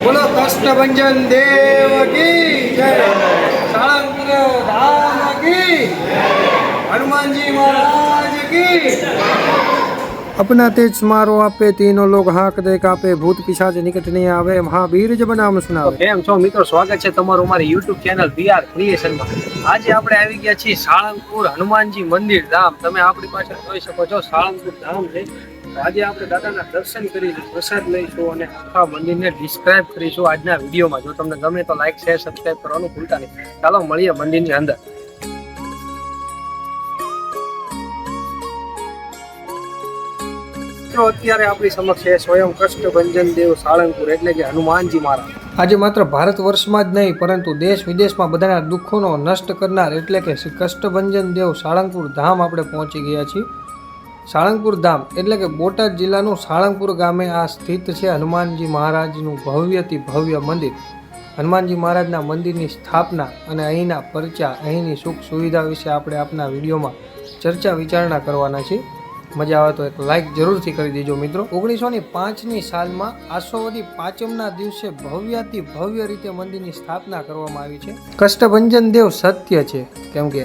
बोलो कष्टभंजन देव की जय। साळंगपुर धाम की, हनुमान जी महाराज की। अपना तेज मारो आपे तीनों लोग हाक दे कापे, भूत पिशाच निकट नहीं आवे, महावीर जब नाम सुनावे। કેમ છો મિત્રો, સ્વાગત છે તમારું અમારી YouTube ચેનલ VR ક્રિએશનમાં। આજે આપણે આવી ગયા છીએ સાળંગપુર હનુમાનજી મંદિર ધામ। તમે આપણી પાસે જોઈ શકો છો સાળંગપુર ધામ છે। આજે આપણે દાદાના દર્શન કરીશું, પ્રસાદ લઈશું અને આખા મંદિરને ડિસ્ક્રાઇબ કરીશું આજના વિડીયોમાં। જો તમને ગમે તો લાઈક શેર સબસ્ક્રાઇબ કરવાનું ભૂલતા નહીં। ચાલો મળીએ મંદિરની અંદર। અત્યારે આપણી સમક્ષ છે સ્વયં કષ્ટભંજન દેવ સાળંગપુર એટલે કે હનુમાનજી મહારાજ। આજે માત્ર ભારત વર્ષમાં જ નહીં પરંતુ દેશ વિદેશમાં બધાના દુઃખોનો નષ્ટ કરનાર એટલે કે શ્રી કષ્ટભંજન દેવ સાળંગપુર ધામ આપણે પહોંચી ગયા છીએ। સાળંગપુર ધામ એટલે કે બોટાદ જિલ્લાનું સાળંગપુર ગામે આ સ્થિત છે હનુમાનજી મહારાજનું ભવ્યથી ભવ્ય મંદિર। હનુમાનજી મહારાજના મંદિરની સ્થાપના અને અહીંના પરચા, અહીંની સુખ સુવિધા વિશે આપણે આપણા વિડીયોમાં ચર્ચા વિચારણા કરવાના છીએ। મજા આવે તો એક લાઈક જરૂરથી કરી દેજો મિત્રો। 1905ની સાલમાં આસોવદી પાંચમના દિવસે ભવ્યથી ભવ્ય રીતે મંદિરની સ્થાપના કરવામાં આવી છે। કષ્ટભંજન દેવ સત્ય છે, કેમ કે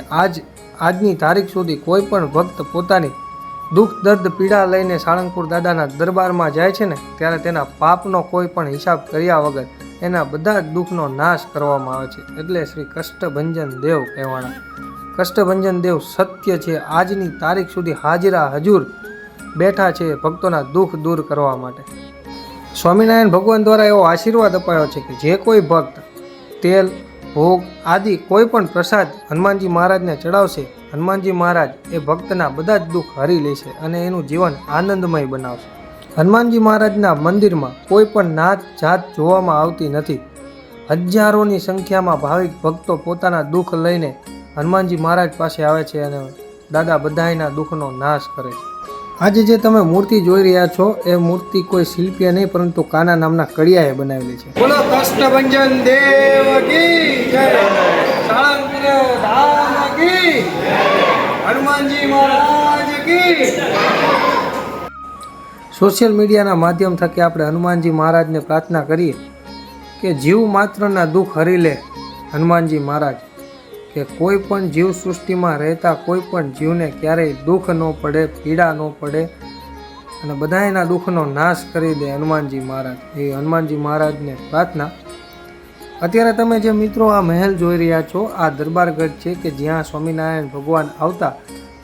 આજની તારીખ સુધી કોઈ પણ ભક્ત પોતાની દુઃખ દર્દ પીડા લઈને સાળંગપુર દાદાના દરબારમાં જાય છે ને, ત્યારે તેના પાપનો કોઈ પણ હિસાબ કર્યા વગર એના બધા જ દુઃખનો નાશ કરવામાં આવે છે, એટલે શ્રી કષ્ટભંજન દેવ કહેવાના। કષ્ટભંજન દેવ સત્ય છે, આજની તારીખ સુધી હાજરા હજુર બેઠા છે ભક્તોના દુઃખ દૂર કરવા માટે। સ્વામિનારાયણ ભગવાન દ્વારા એવો આશીર્વાદ અપાયો છે કે જે કોઈ ભક્ત તેલ, ભોગ આદિ કોઈ પણ પ્રસાદ હનુમાનજી મહારાજને ચડાવશે, હનુમાનજી મહારાજ એ ભક્તના બધા જ દુઃખ હરી લેશે અને એનું જીવન આનંદમય બનાવશે। હનુમાનજી મહારાજના મંદિરમાં કોઈ પણ નાત જાત જોવામાં આવતી નથી। હજારોની સંખ્યામાં ભાવિક ભક્તો પોતાના દુઃખ લઈને હનુમાનજી મહારાજ પાસે આવે છે અને દાદા બધાયના દુઃખનો નાશ કરે છે। આજે જે તમે મૂર્તિ જોઈ રહ્યા છો એ મૂર્તિ કોઈ શિલ્પીએ નહીં પરંતુ કાના નામના કડિયાએ બનાવેલી છે। બોલો કષ્ટભંજન દેવ કી જય। સાળંગપુર ધામ કી, હનુમાનજી મહારાજ કી। સોશિયલ મીડિયાના માધ્યમ થકી આપણે હનુમાનજી મહારાજને પ્રાર્થના કરીએ કે જીવ માત્રના દુઃખ હરી લે હનુમાનજી મહારાજ, કે કોઈ પણ જીવ સૃષ્ટિમાં રહેતા કોઈ પણ જીવને ક્યારેય દુઃખ ન પડે, પીડા ન પડે અને બધાયના દુઃખનો નાશ કરી દે હનુમાનજી મહારાજ। એ હનુમાનજી મહારાજને પ્રાર્થના। અત્યારે તમે જે મિત્રો આ મહેલ જોઈ રહ્યા છો આ દરબારગઢ છે કે જ્યાં સ્વામિનારાયણ ભગવાન આવતા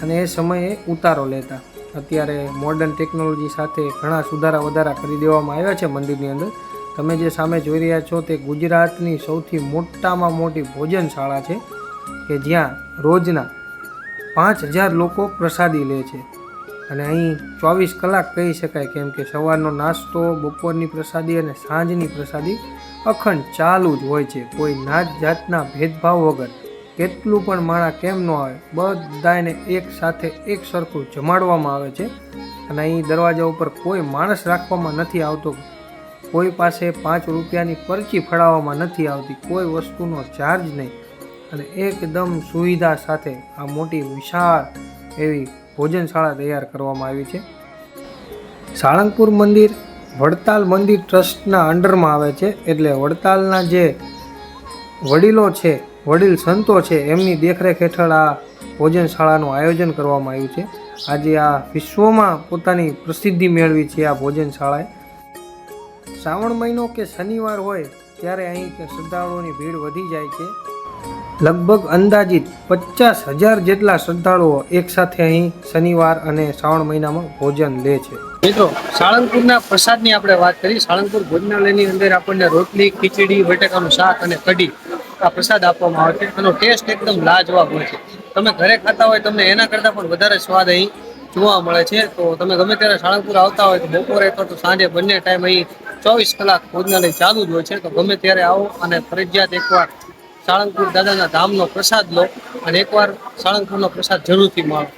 અને એ સમયે ઉતારો લેતા। અત્યારે મોડર્ન ટેકનોલોજી સાથે ઘણા સુધારા વધારા કરી દેવામાં આવ્યા છે મંદિરની અંદર। તમે જે સામે જોઈ રહ્યા છો તે ગુજરાતની સૌથી મોટામાં મોટી ભોજનશાળા છે કે જ્યાં રોજના 5000 લોકો પ્રસાદી લે છે અને અહીં 24 કલાક કહી શકાય, કેમ કે સવારનો નાસ્તો, બપોરની પ્રસાદી અને સાંજની પ્રસાદી અખંડ ચાલુ જ હોય છે। કોઈ નાત જાતના ભેદભાવ વગર કેટલું પણ માણા કેમ ન આવે બધાને એક સાથે એક સરખું જમાડવામાં આવે છે। અને અહીં દરવાજા ઉપર કોઈ માણસ રાખવામાં નથી આવતો, કોઈ પાસે 5 રૂપિયાની પરચી ફળાવવામાં નથી આવતી, કોઈ વસ્તુનો ચાર્જ નહીં અને એકદમ સુવિધા સાથે આ મોટી વિશાળ એવી ભોજનશાળા તૈયાર કરવામાં આવી છે। સાળંગપુર મંદિર વડતાલ મંદિર ટ્રસ્ટના અંડરમાં આવે છે, એટલે વડતાલના જે વડીલો છે, વડીલ સંતો છે એમની દેખરેખ હેઠળ આ ભોજનશાળાનું આયોજન કરવામાં આવ્યું છે। આજે આ વિશ્વમાં પોતાની પ્રસિદ્ધિ મેળવી છે આ ભોજનશાળાએ। શ્રાવણ મહિનો કે શનિવાર હોય ત્યારે અહીં શ્રદ્ધાળુઓની ભીડ વધી જાય છે। લગભગ અંદાજિત 50,000 જેટલા શ્રદ્ધાળુઓ એકસાથે અહીં શનિવાર અને શ્રાવણ મહિનામાં ભોજન લે છે। મિત્રો, સાળંગપુરના પ્રસાદની આપણે વાત કરી। સાળંગપુર ભોજનાલયની અંદર આપણને રોટલી, ખીચડી, બટાકાનું શાક અને કઢી આ પ્રસાદ આપવામાં આવે છે। એનો ટેસ્ટ એકદમ લાજવાબ હોય છે। તમે ઘરે ખાતા હોય તમને એના કરતાં પણ વધારે સ્વાદ અહીં જોવા મળે છે। તો તમે ગમે ત્યારે સાળંગપુર આવતા હોય તો બપોરે અથવા તો સાંજે બંને ટાઈમ અહીં 24 કલાક ભોજનાલય ચાલુ જ હોય છે। તો ગમે ત્યારે આવો અને ફરજિયાત એકવાર સાળંગપુર દાદાના ધામનો પ્રસાદ લો અને એકવાર સાળંગપુરનો પ્રસાદ જરૂરથી માણો।